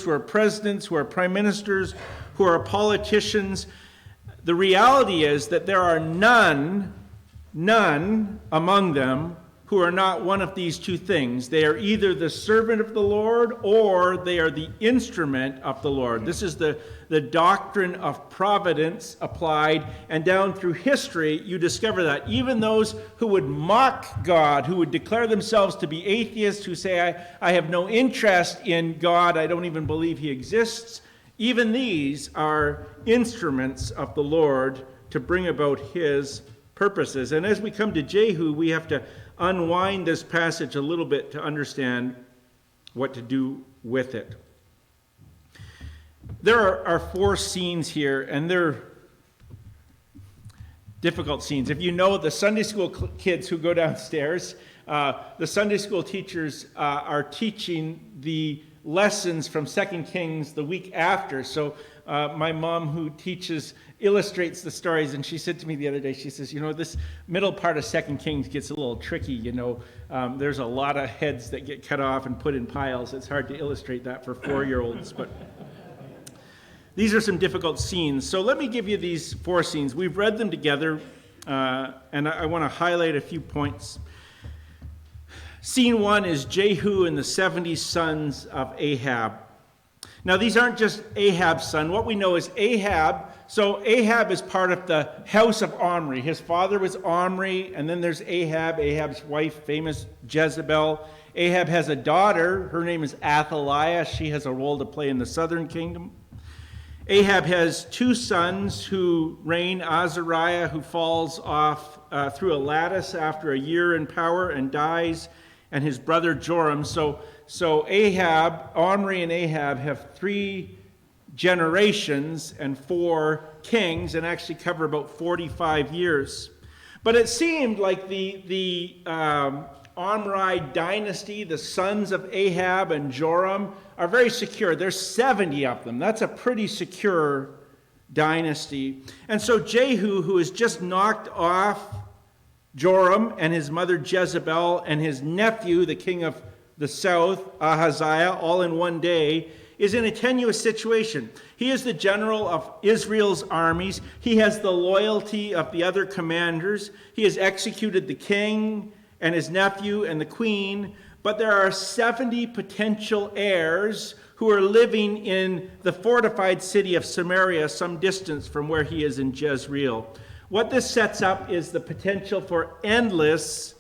who are presidents, who are prime ministers, who are politicians. The reality is that there are none among them who are not one of these two things. They are either the servant of the Lord or they are the instrument of the Lord. This is the doctrine of providence applied, and down through history you discover that. Even those who would mock God, who would declare themselves to be atheists, who say, I have no interest in God, I don't even believe he exists, even these are instruments of the Lord to bring about his purposes. And as we come to Jehu, we have to unwind this passage a little bit to understand what to do with it. There are 4 scenes here, and they're difficult scenes. If you know the Sunday school kids who go downstairs, the Sunday school teachers are teaching the lessons from 2 Kings the week after. So my mom, who teaches, illustrates the stories, and she said to me the other day, she says, this middle part of 2 Kings gets a little tricky, there's a lot of heads that get cut off and put in piles. It's hard to illustrate that for 4-year-olds, but these are some difficult scenes. So let me give you these 4 scenes. We've read them together, and I want to highlight a few points. Scene 1 is Jehu and the 70 sons of Ahab. Now, these aren't just Ahab's son. What we know is Ahab. So Ahab is part of the house of Omri. His father was Omri, and then there's Ahab, Ahab's wife, famous Jezebel. Ahab has a daughter. Her name is Athaliah. She has a role to play in the southern kingdom. Ahab has 2 sons who reign, Azariah, who falls off through a lattice after a year in power and dies, and his brother Joram. So Ahab, Omri and Ahab have 3 generations and 4 kings, and actually cover about 45 years. But it seemed like the Omri dynasty, the sons of Ahab and Joram, are very secure. There's 70 of them. That's a pretty secure dynasty. And so Jehu, who has just knocked off Joram and his mother Jezebel and his nephew, the king of the south, Ahaziah, all in one day, is in a tenuous situation. He is the general of Israel's armies. He has the loyalty of the other commanders. He has executed the king and his nephew and the queen, but there are 70 potential heirs who are living in the fortified city of Samaria, some distance from where he is in Jezreel. What this sets up is the potential for endless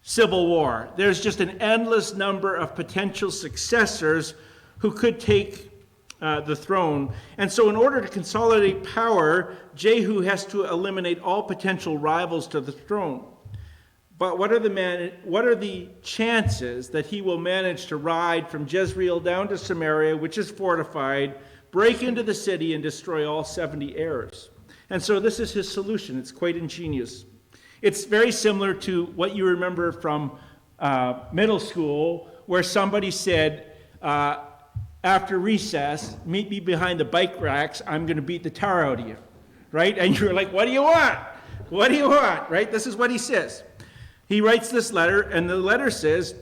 civil war. There's just an endless number of potential successors who could take the throne. And so in order to consolidate power, Jehu has to eliminate all potential rivals to the throne. But what are the chances that he will manage to ride from Jezreel down to Samaria, which is fortified, break into the city, and destroy all 70 heirs? And so this is his solution. It's quite ingenious. It's very similar to what you remember from middle school, where somebody said, after recess, meet me behind the bike racks, I'm going to beat the tar out of you, right? And you're like, what do you want? What do you want, right? This is what he says. He writes this letter, and the letter says,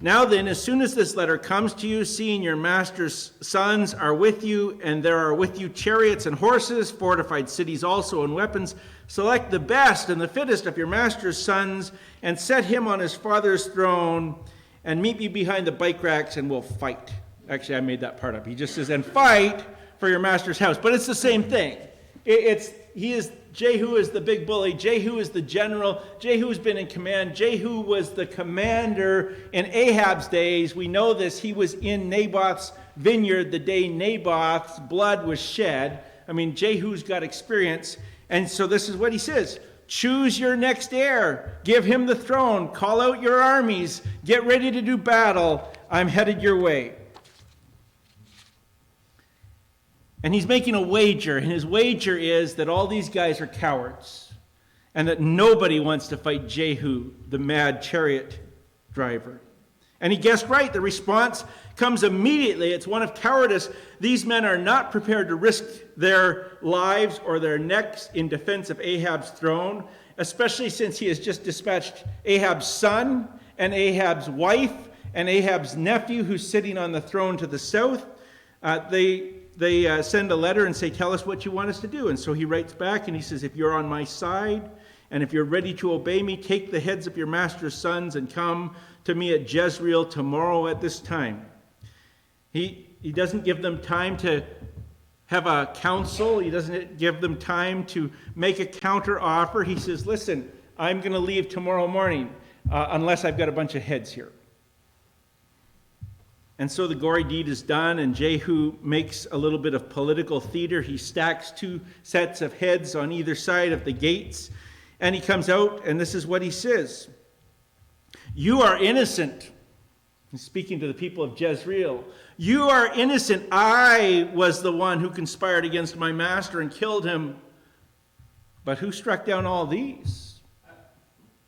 now then, as soon as this letter comes to you, seeing your master's sons are with you, and there are with you chariots and horses, fortified cities also, and weapons, select the best and the fittest of your master's sons, and set him on his father's throne, and meet me behind the bike racks, and we'll fight. Actually, I made that part up. He just says, and fight for your master's house. But it's the same thing. Jehu is the big bully. Jehu is the general. Jehu's been in command. Jehu was the commander in Ahab's days. We know this. He was in Naboth's vineyard the day Naboth's blood was shed. I mean, Jehu's got experience. And so this is what he says. Choose your next heir. Give him the throne. Call out your armies. Get ready to do battle. I'm headed your way. And he's making a wager, and his wager is that all these guys are cowards, and that nobody wants to fight Jehu, the mad chariot driver. And he guessed right. The response comes immediately. It's one of cowardice. These men are not prepared to risk their lives or their necks in defense of Ahab's throne, especially since he has just dispatched Ahab's son and Ahab's wife and Ahab's nephew, who's sitting on the throne to the south. They send a letter and say, tell us what you want us to do. And so he writes back and he says, if you're on my side and if you're ready to obey me, take the heads of your master's sons and come to me at Jezreel tomorrow at this time. He doesn't give them time to have a council. He doesn't give them time to make a counter offer. He says, listen, I'm going to leave tomorrow morning unless I've got a bunch of heads here. And so the gory deed is done, and Jehu makes a little bit of political theater. He stacks 2 sets of heads on either side of the gates, and he comes out, and this is what he says. You are innocent. He's speaking to the people of Jezreel. You are innocent. I was the one who conspired against my master and killed him. But who struck down all these?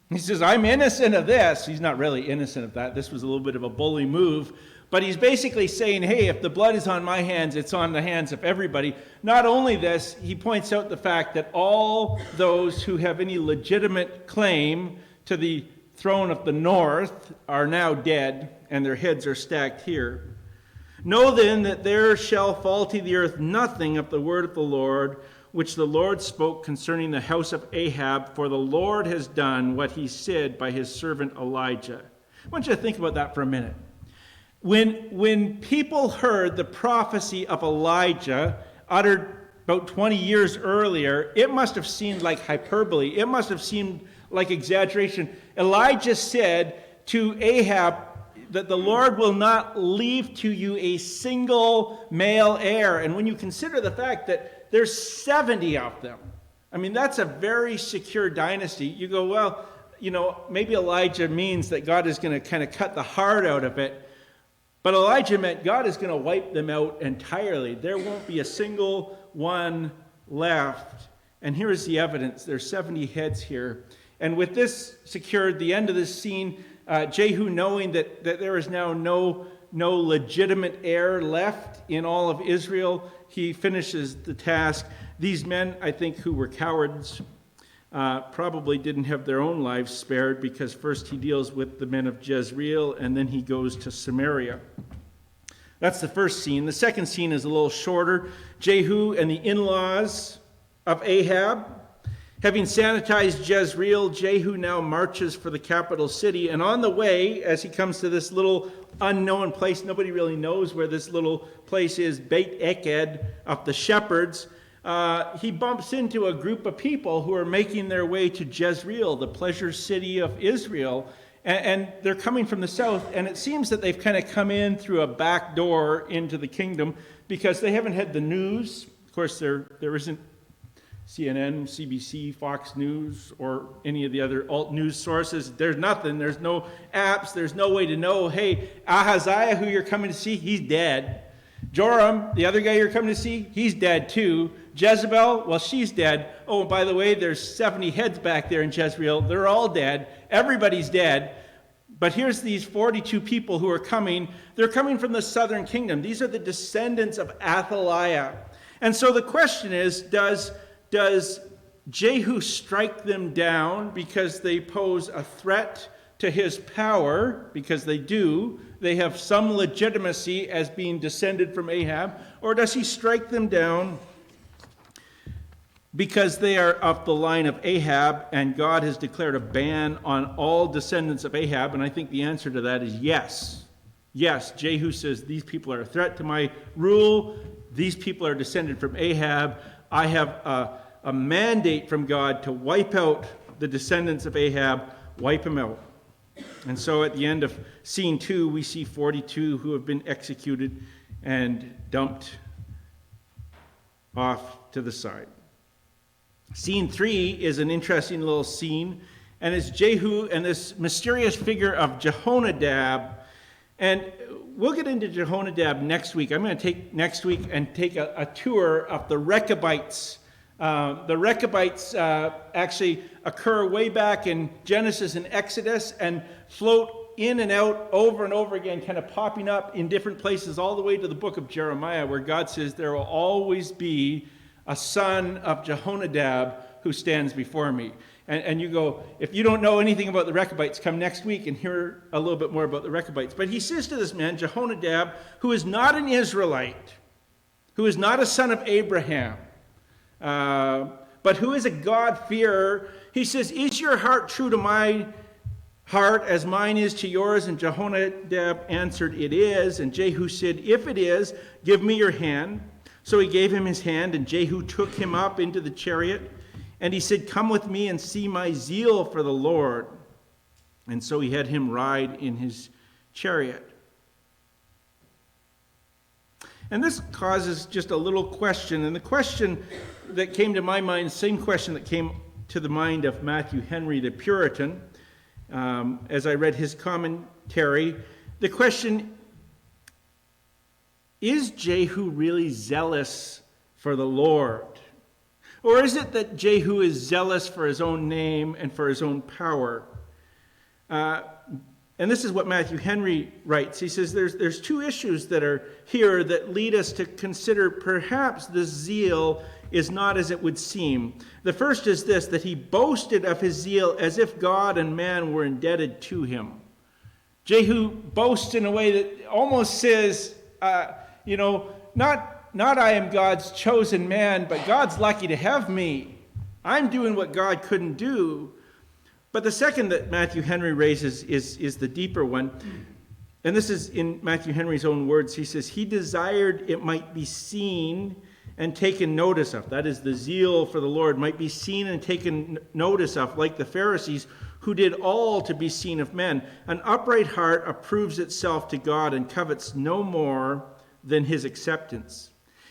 He says, I'm innocent of this. He's not really innocent of that. This was a little bit of a bully move. But he's basically saying, hey, if the blood is on my hands, it's on the hands of everybody. Not only this, he points out the fact that all those who have any legitimate claim to the throne of the north are now dead, and their heads are stacked here. Know then that there shall fall to the earth nothing of the word of the Lord, which the Lord spoke concerning the house of Ahab, for the Lord has done what he said by his servant Elijah. I want you to think about that for a minute. When people heard the prophecy of Elijah uttered about 20 years earlier, it must have seemed like hyperbole. It must have seemed like exaggeration. Elijah said to Ahab that the Lord will not leave to you a single male heir. And when you consider the fact that there's 70 of them, I mean, that's a very secure dynasty. You go, well, maybe Elijah means that God is going to kind of cut the heart out of it. But Elijah meant God is going to wipe them out entirely. There won't be a single one left. And here is the evidence. There's 70 heads here. And with this secured, the end of this scene, Jehu, knowing that there is now no legitimate heir left in all of Israel, he finishes the task. These men, I think, who were cowards, probably didn't have their own lives spared, because first he deals with the men of Jezreel and then he goes to Samaria. That's the first scene. The second scene is a little shorter. Jehu and the in-laws of Ahab. Having sanitized Jezreel, Jehu now marches for the capital city. And on the way, as he comes to this little unknown place, nobody really knows where this little place is, Beit Eked of the shepherds, he bumps into a group of people who are making their way to Jezreel, the pleasure city of Israel. And they're coming from the south, and it seems that they've kind of come in through a back door into the kingdom because they haven't had the news. Of course, there isn't CNN, CBC, Fox News, or any of the other alt news sources. There's nothing. There's no apps. There's no way to know, hey, Ahaziah, who you're coming to see, he's dead. Joram, the other guy you're coming to see, he's dead too. Jezebel, well, she's dead. Oh, and by the way, there's 70 heads back there in Jezreel. They're all dead. Everybody's dead. But here's these 42 people who are coming. They're coming from the southern kingdom. These are the descendants of Athaliah. And so the question is, does Jehu strike them down because they pose a threat to his power? Because they do. They have some legitimacy as being descended from Ahab. Or does he strike them down because they are of the line of Ahab, and God has declared a ban on all descendants of Ahab? And I think the answer to that is yes. Yes, Jehu says these people are a threat to my rule. These people are descended from Ahab. I have a mandate from God to wipe out the descendants of Ahab, wipe them out. And so at the end of scene 2, we see 42 who have been executed and dumped off to the side. Scene 3 is an interesting little scene, and it's Jehu and this mysterious figure of Jehonadab. And we'll get into Jehonadab next week. I'm going to take next week and take a tour of the Rechabites. The Rechabites actually occur way back in Genesis and Exodus and float in and out over and over again, kind of popping up in different places all the way to the book of Jeremiah, where God says there will always be a son of Jehonadab who stands before me. And you go, if you don't know anything about the Rechabites, come next week and hear a little bit more about the Rechabites. But he says to this man, Jehonadab, who is not an Israelite. who is not a son of Abraham, but who is a God-fearer, he says, is your heart true to my heart as mine is to yours? And Jehonadab answered, it is. And Jehu said, if it is, give me your hand. So he gave him his hand, and Jehu took him up into the chariot. And he said, come with me and see my zeal for the Lord. And so he had him ride in his chariot. And this causes just a little question. And the question that came to my mind, same question that came to the mind of Matthew Henry, the Puritan, as I read his commentary. The question, is Jehu really zealous for the Lord? Or is it that Jehu is zealous for his own name and for his own power? And this is what Matthew Henry writes. He says there's two issues that are here that lead us to consider perhaps this zeal is not as it would seem. The first is this, that he boasted of his zeal as if God and man were indebted to him. Jehu boasts in a way that almost says, not I am God's chosen man, but God's lucky to have me. I'm doing what God couldn't do. But the second that Matthew Henry raises is the deeper one. And this is in Matthew Henry's own words. He says, he desired it might be seen and taken notice of. That is, the zeal for the Lord might be seen and taken notice of, like the Pharisees, who did all to be seen of men. An upright heart approves itself to God and covets no more than his acceptance.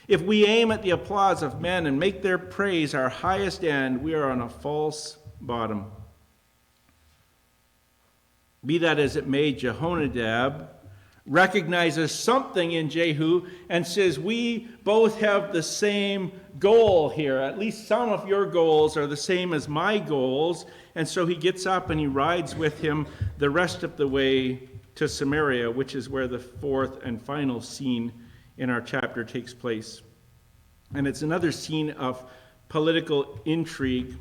If we aim at the applause of men and make their praise our highest end, we are on a false bottom. Be that as it may, Jehonadab recognizes something in Jehu and says, we both have the same goal here. At least some of your goals are the same as my goals. And so he gets up and he rides with him the rest of the way to Samaria, which is where the fourth and final scene in our chapter takes place. And it's another scene of political intrigue.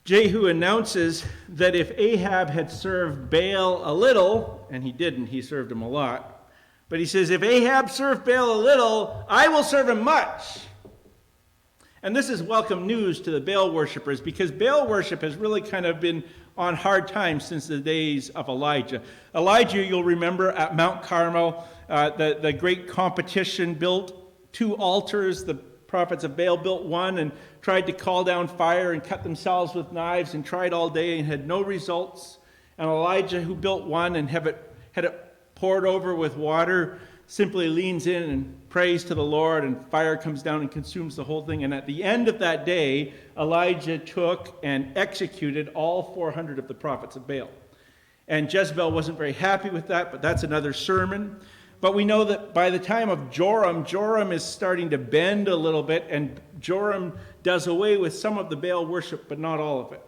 Jehu announces that if Ahab had served Baal a little, and he didn't, he served him a lot, but he says, if Ahab served Baal a little, I will serve him much. And this is welcome news to the Baal worshippers, because Baal worship has really kind of been on hard times since the days of Elijah. Elijah, you'll remember, at Mount Carmel, the great competition, built 2 altars. The prophets of Baal built one and tried to call down fire and cut themselves with knives and tried all day and had no results. And Elijah, who built one and had it poured over with water, simply leans in and prays to the Lord, and fire comes down and consumes the whole thing. And at the end of that day, Elijah took and executed all 400 of the prophets of Baal. And Jezebel wasn't very happy with that, but that's another sermon. But we know that by the time of Joram is starting to bend a little bit, and Joram does away with some of the Baal worship, but not all of it.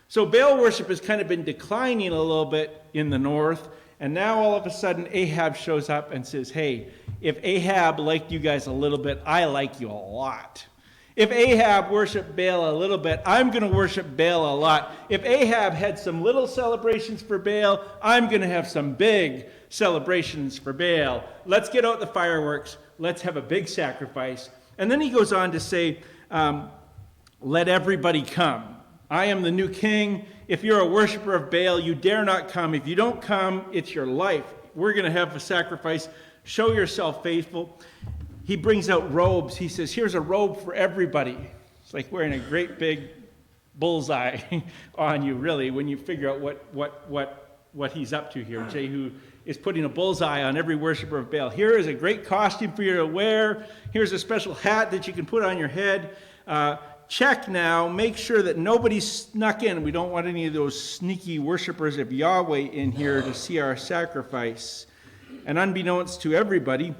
So Baal worship has kind of been declining a little bit in the north, and now all of a sudden Ahab shows up and says, hey, if Ahab liked you guys a little bit, I like you a lot. If Ahab worshiped Baal a little bit, I'm going to worship Baal a lot. If Ahab had some little celebrations for Baal, I'm going to have some big celebrations for Baal. Let's get out the fireworks. Let's have a big sacrifice. And then he goes on to say, let everybody come. I am the new king. If you're a worshiper of Baal, you dare not come. If you don't come, it's your life. We're going to have a sacrifice. Show yourself faithful. He brings out robes. He says, here's a robe for everybody. It's like wearing a great big bullseye on you, really, when you figure out what he's up to here. Jehu is putting a bullseye on every worshiper of Baal. Here is a great costume for you to wear. Here's a special hat that you can put on your head. Check now. Make sure that nobody snuck in. We don't want any of those sneaky worshipers of Yahweh in here to see our sacrifice. And unbeknownst to everybody,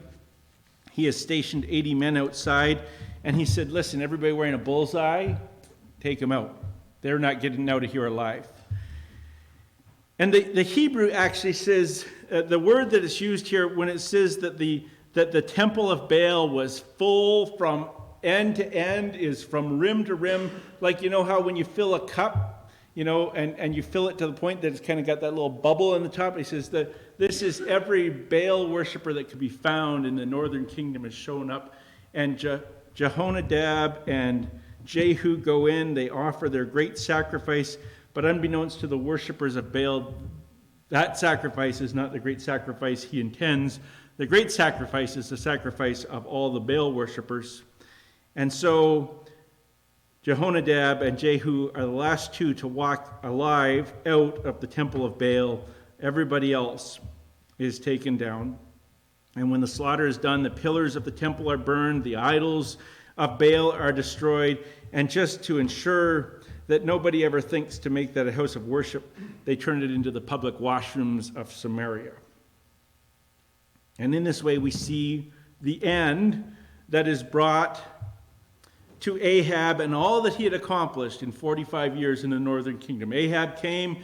he has stationed 80 men outside, and he said, listen, everybody wearing a bullseye, take them out. They're not getting out of here alive. And the Hebrew actually says, the word that is used here when it says that the temple of Baal was full from end to end, is from rim to rim, like you know how when you fill a cup, and you fill it to the point that it's kind of got that little bubble in the top. He says that this is every Baal worshiper that could be found in the northern kingdom has shown up and Jehonadab and Jehu go in. They offer their great sacrifice, but unbeknownst to the worshipers of Baal, that sacrifice is not the great sacrifice he intends. The great sacrifice is the sacrifice of all the Baal worshipers. And so Jehonadab and Jehu are the last two to walk alive out of the temple of Baal. Everybody else is taken down. And when the slaughter is done, the pillars of the temple are burned, the idols of Baal are destroyed, and just to ensure that nobody ever thinks to make that a house of worship, they turn it into the public washrooms of Samaria. And in this way we see the end that is brought to Ahab and all that he had accomplished in 45 years in the northern kingdom. Ahab came,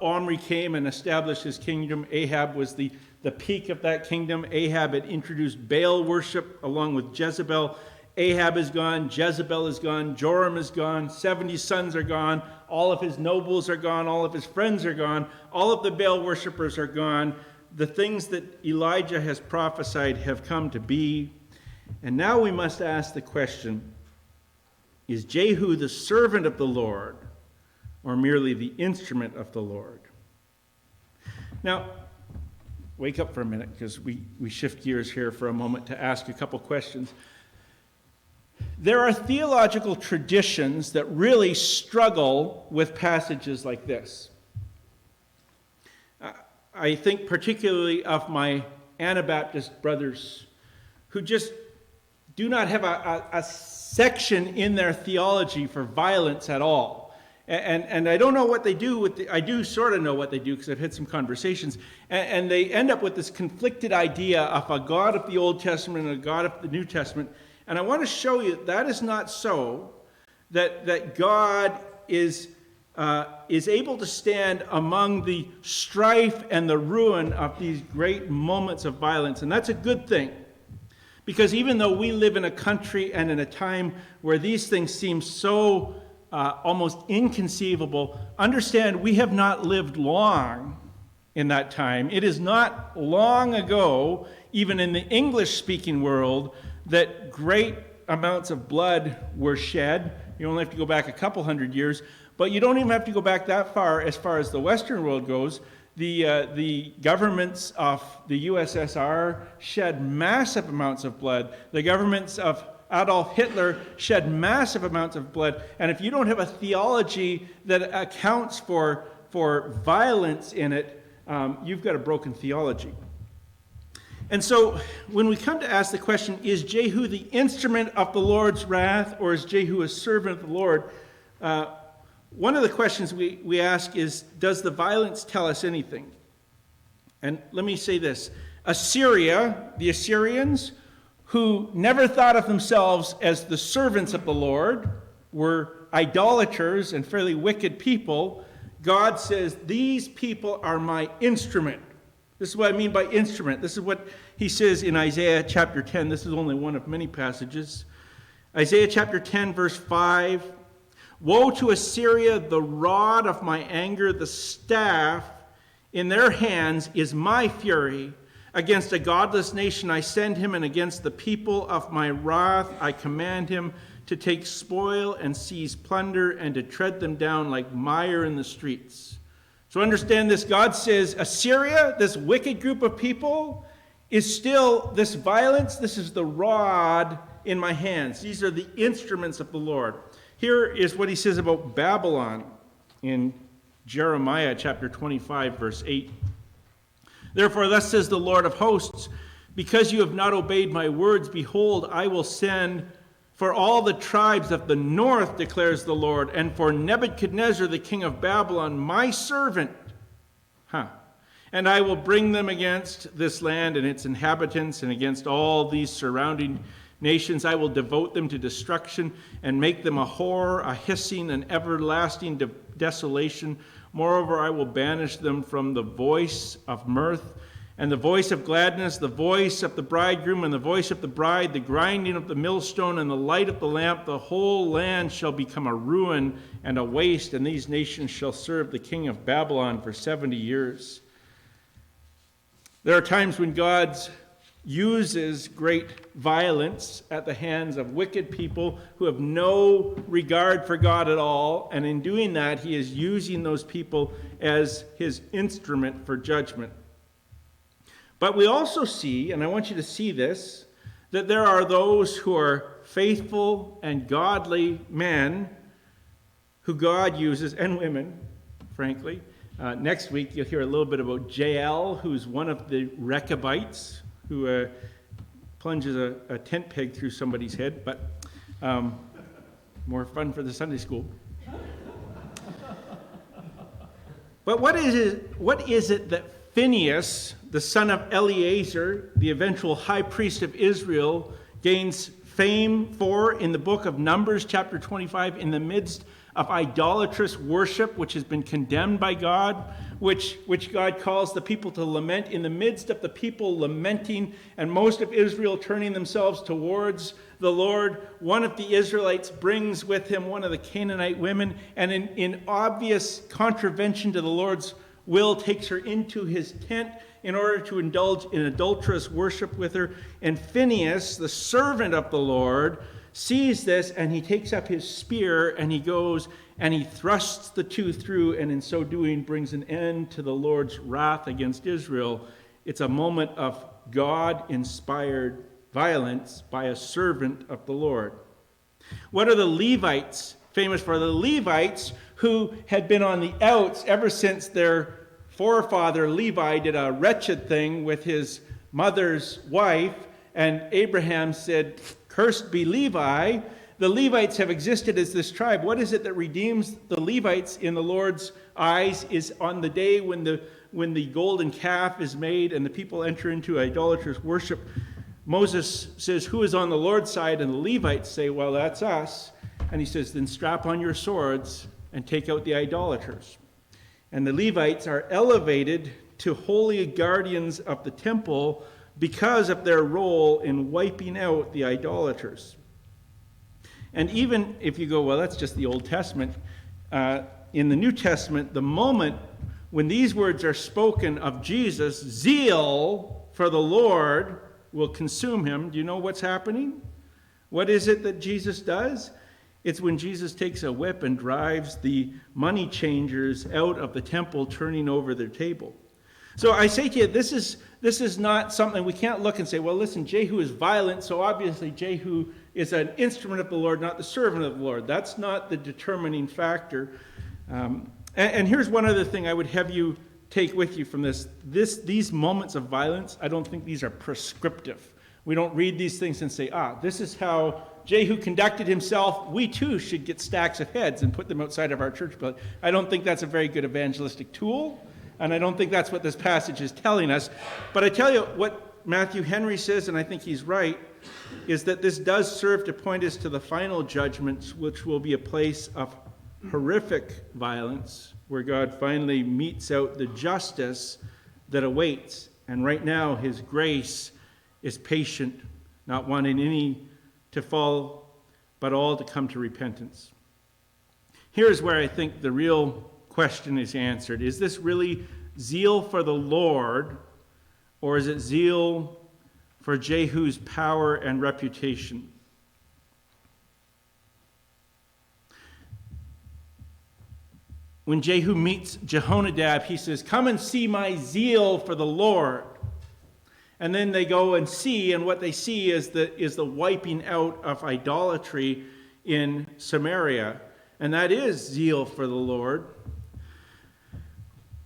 Omri came and established his kingdom. Ahab was the peak of that kingdom. Ahab had introduced Baal worship along with Jezebel. Ahab is gone, Jezebel is gone, Joram is gone, 70 sons are gone, all of his nobles are gone, all of his friends are gone, all of the Baal worshippers are gone. The things that Elijah has prophesied have come to be. And now we must ask the question, is Jehu the servant of the Lord or merely the instrument of the Lord? Now, wake up for a minute because we shift gears here for a moment to ask a couple questions. There are theological traditions that really struggle with passages like this. I think particularly of my Anabaptist brothers who just do not have a section in their theology for violence at all. And I don't know what they do I do sort of know what they do because I've had some conversations. And they end up with this conflicted idea of a God of the Old Testament and a God of the New Testament. And I want to show you that is not so, that God is able to stand among the strife and the ruin of these great moments of violence. And that's a good thing. Because even though we live in a country and in a time where these things seem so almost inconceivable, understand we have not lived long in that time. It is not long ago, even in the English-speaking world, that great amounts of blood were shed. You only have to go back a couple hundred years, but you don't even have to go back that far as the Western world goes. The governments of the USSR shed massive amounts of blood. The governments of Adolf Hitler shed massive amounts of blood. And if you don't have a theology that accounts for violence in it, you've got a broken theology. And so when we come to ask the question, is Jehu the instrument of the Lord's wrath, or is Jehu a servant of the Lord? One of the questions we ask is, does the violence tell us anything? And let me say this. Assyria, the Assyrians, who never thought of themselves as the servants of the Lord, were idolaters and fairly wicked people. God says, these people are my instrument. This is what I mean by instrument. This is what he says in Isaiah chapter 10. This is only one of many passages. Isaiah chapter 10, verse 5. Woe to Assyria, the rod of my anger, the staff in their hands is my fury. Against a godless nation I send him, and against the people of my wrath I command him to take spoil and seize plunder and to tread them down like mire in the streets. So understand this. God says Assyria, this wicked group of people, is still this violence. This is the rod in my hands. These are the instruments of the Lord. Here is what he says about Babylon in Jeremiah chapter 25, verse 8. Therefore, thus says the Lord of hosts, because you have not obeyed my words, behold, I will send for all the tribes of the north, declares the Lord, and for Nebuchadnezzar, the king of Babylon, my servant. And I will bring them against this land and its inhabitants, and against all these surrounding nations. I will devote them to destruction and make them a horror, a hissing, and everlasting desolation. Moreover, I will banish them from the voice of mirth and the voice of gladness, the voice of the bridegroom and the voice of the bride, the grinding of the millstone and the light of the lamp. The whole land shall become a ruin and a waste, and these nations shall serve the king of Babylon for 70 years. There are times when God's uses great violence at the hands of wicked people who have no regard for God at all. And in doing that, he is using those people as his instrument for judgment. But we also see, and I want you to see this, that there are those who are faithful and godly men who God uses, and women, frankly. Next week, you'll hear a little bit about Jael, who's one of the Rechabites, who plunges a tent peg through somebody's head, but more fun for the Sunday school. But what is it that Phinehas, the son of Eleazar, the eventual high priest of Israel, gains fame for in the book of Numbers, chapter 25, in the midst of idolatrous worship, which has been condemned by God, which God calls the people to lament? In the midst of the people lamenting and most of Israel turning themselves towards the Lord, one of the Israelites brings with him one of the Canaanite women, and in obvious contravention to the Lord's will, takes her into his tent in order to indulge in adulterous worship with her. And Phinehas, the servant of the Lord, sees this, and he takes up his spear, and he goes and he thrusts the two through, and in so doing brings an end to the Lord's wrath against Israel. It's a moment of God-inspired violence by a servant of the Lord. What are the Levites famous for? The Levites, who had been on the outs ever since their forefather Levi did a wretched thing with his mother's wife, and Abraham said, "Cursed be Levi." The Levites have existed as this tribe. What is it that redeems the Levites in the Lord's eyes? Is on the day when the golden calf is made and the people enter into idolatrous worship. Moses says, "Who is on the Lord's side?" And the Levites say, "Well, that's us." And he says, "Then strap on your swords and take out the idolaters." And the Levites are elevated to holy guardians of the temple because of their role in wiping out the idolaters. And even if you go, well, that's just the Old Testament, in the New Testament, the moment when these words are spoken of Jesus, zeal for the Lord will consume him. Do you know what's happening? What is it that Jesus does? It's when Jesus takes a whip and drives the money changers out of the temple, turning over their table. So I say to you, this is not something we can't look and say, well, listen, Jehu is violent, so obviously Jehu is an instrument of the Lord, not the servant of the Lord. That's not the determining factor. And here's one other thing I would have you take with you from this. These moments of violence, I don't think these are prescriptive. We don't read these things and say, this is how Jehu conducted himself. We too should get stacks of heads and put them outside of our church building. I don't think that's a very good evangelistic tool, and I don't think that's what this passage is telling us. But I tell you what Matthew Henry says, and I think he's right, is that this does serve to point us to the final judgments, which will be a place of horrific violence, where God finally metes out the justice that awaits. And right now, his grace is patient, not wanting any to fall, but all to come to repentance. Here's where I think the real question is answered. Is this really zeal for the Lord, or is it zeal for Jehu's power and reputation? When Jehu meets Jehonadab, he says, "Come and see my zeal for the Lord." And then they go and see, and what they see is the wiping out of idolatry in Samaria. And that is zeal for the Lord.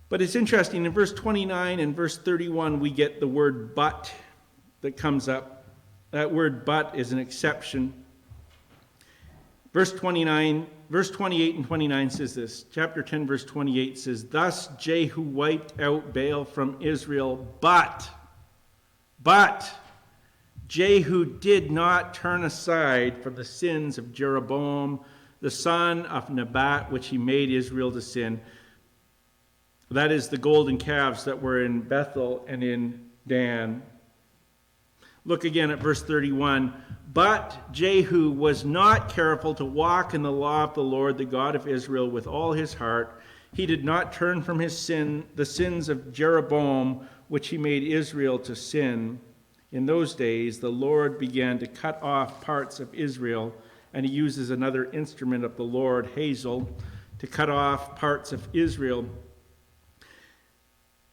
But it's interesting, in verse 29 and verse 31, we get the word "but" that comes up. That word "but" is an exception. Verse 28 and 29 says this. Chapter 10, verse 28 says, "Thus Jehu wiped out Baal from Israel, but Jehu did not turn aside from the sins of Jeroboam, the son of Nebat, which he made Israel to sin." That is the golden calves that were in Bethel and in Dan. Look again at verse 31. "But Jehu was not careful to walk in the law of the Lord, the God of Israel, with all his heart. He did not turn from his sin, the sins of Jeroboam, which he made Israel to sin. In those days, the Lord began to cut off parts of Israel, and he uses another instrument of the Lord, Hazel, to cut off parts of Israel.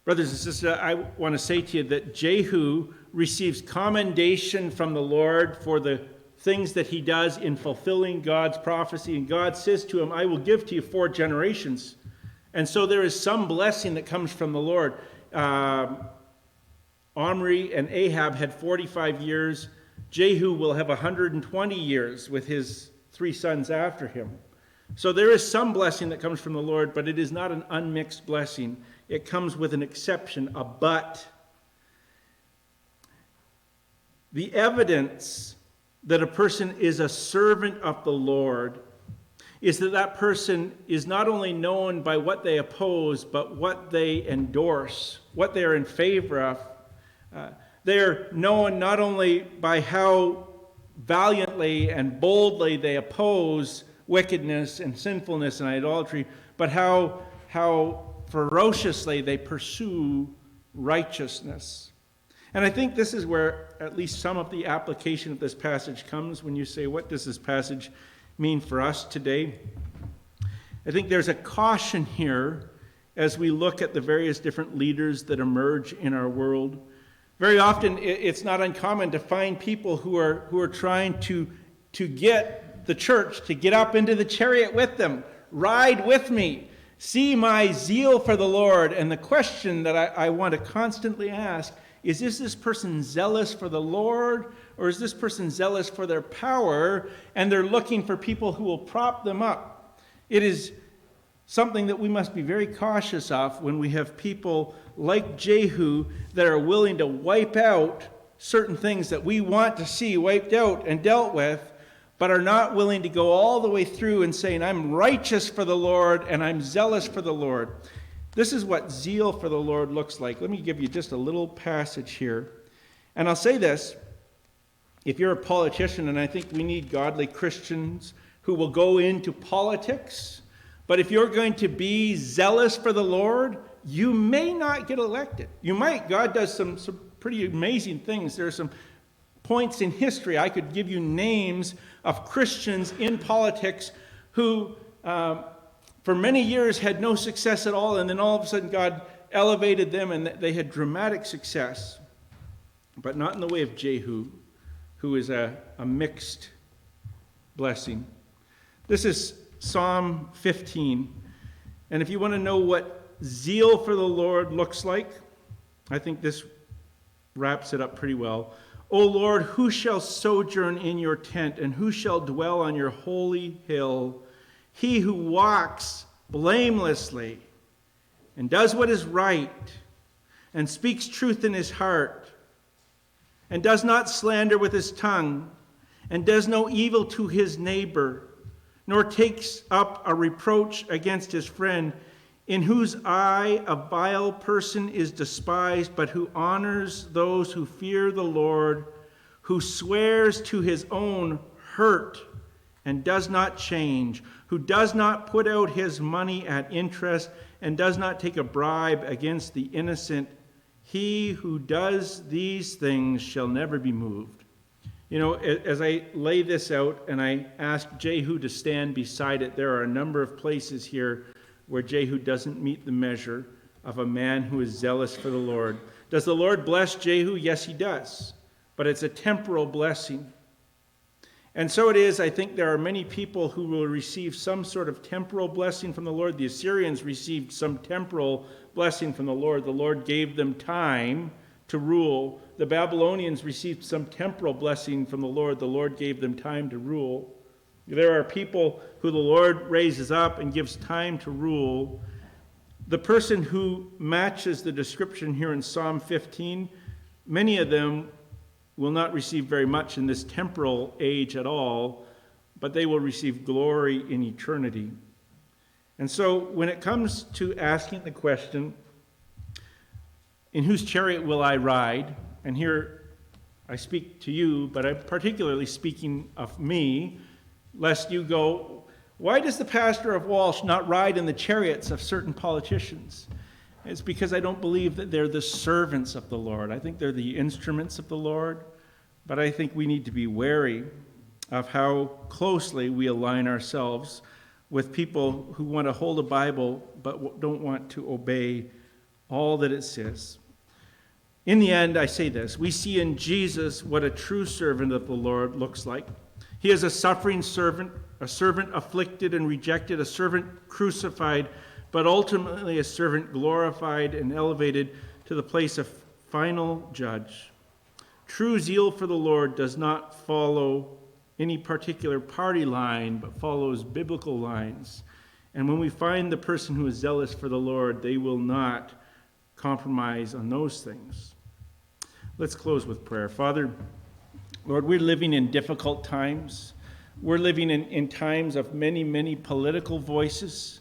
Brothers and sisters, I want to say to you that Jehu receives commendation from the Lord for the things that he does in fulfilling God's prophecy. And God says to him, I will give to you 4 generations. And so there is some blessing that comes from the Lord. Omri and Ahab had 45 years. Jehu will have 120 years with his 3 sons after him. So there is some blessing that comes from the Lord, but it is not an unmixed blessing. It comes with an exception, a but. The evidence that a person is a servant of the Lord is that that person is not only known by what they oppose, but what they endorse, what they are in favor of. They are known not only by how valiantly and boldly they oppose wickedness and sinfulness and idolatry, but how ferociously they pursue righteousness. And I think this is where at least some of the application of this passage comes when you say, what does this passage mean for us today? I think there's a caution here as we look at the various different leaders that emerge in our world. Very often it's not uncommon to find people who are trying to get the church to get up into the chariot with them, ride with me, see my zeal for the Lord. And the question that I want to constantly ask is this person zealous for the Lord, or is this person zealous for their power, and they're looking for people who will prop them up? It is something that we must be very cautious of when we have people like Jehu that are willing to wipe out certain things that we want to see wiped out and dealt with, but are not willing to go all the way through and saying, I'm righteous for the Lord and I'm zealous for the Lord. This is what zeal for the Lord looks like. Let me give you just a little passage here. And I'll say this, if you're a politician, and I think we need godly Christians who will go into politics, but if you're going to be zealous for the Lord, you may not get elected. You might. God does some pretty amazing things. There are some points in history. I could give you names of Christians in politics who for many years had no success at all, and then all of a sudden God elevated them and they had dramatic success. But not in the way of Jehu, who is a mixed blessing. This is Psalm 15. And if you want to know what zeal for the Lord looks like, I think this wraps it up pretty well. O Lord, who shall sojourn in your tent, and who shall dwell on your holy hill? He who walks blamelessly and does what is right and speaks truth in his heart and does not slander with his tongue and does no evil to his neighbor, nor takes up a reproach against his friend, in whose eye a vile person is despised, but who honors those who fear the Lord, who swears to his own hurt and does not change, who does not put out his money at interest and does not take a bribe against the innocent. He who does these things shall never be moved. You know, as I lay this out and I ask Jehu to stand beside it, there are a number of places here where Jehu doesn't meet the measure of a man who is zealous for the Lord. Does the Lord bless Jehu? Yes, he does. But it's a temporal blessing. And so it is, I think there are many people who will receive some sort of temporal blessing from the Lord. The Assyrians received some temporal blessing from the Lord. The Lord gave them time to rule. The Babylonians received some temporal blessing from the Lord. The Lord gave them time to rule. There are people who the Lord raises up and gives time to rule. The person who matches the description here in Psalm 15, many of them will not receive very much in this temporal age at all, but they will receive glory in eternity. And so when it comes to asking the question, in whose chariot will I ride? And here I speak to you, but I'm particularly speaking of me, lest you go, why does the pastor of Walsh not ride in the chariots of certain politicians? It's because I don't believe that they're the servants of the Lord. I think they're the instruments of the Lord, but I think we need to be wary of how closely we align ourselves with people who want to hold a Bible but don't want to obey all that it says. In the end, I say this: we see in Jesus what a true servant of the Lord looks like. He is a suffering servant, a servant afflicted and rejected, a servant crucified, but ultimately a servant glorified and elevated to the place of final judge. True zeal for the Lord does not follow any particular party line, but follows biblical lines. And when we find the person who is zealous for the Lord, they will not compromise on those things. Let's close with prayer. Father, Lord, we're living in difficult times. We're living in times of many, many political voices.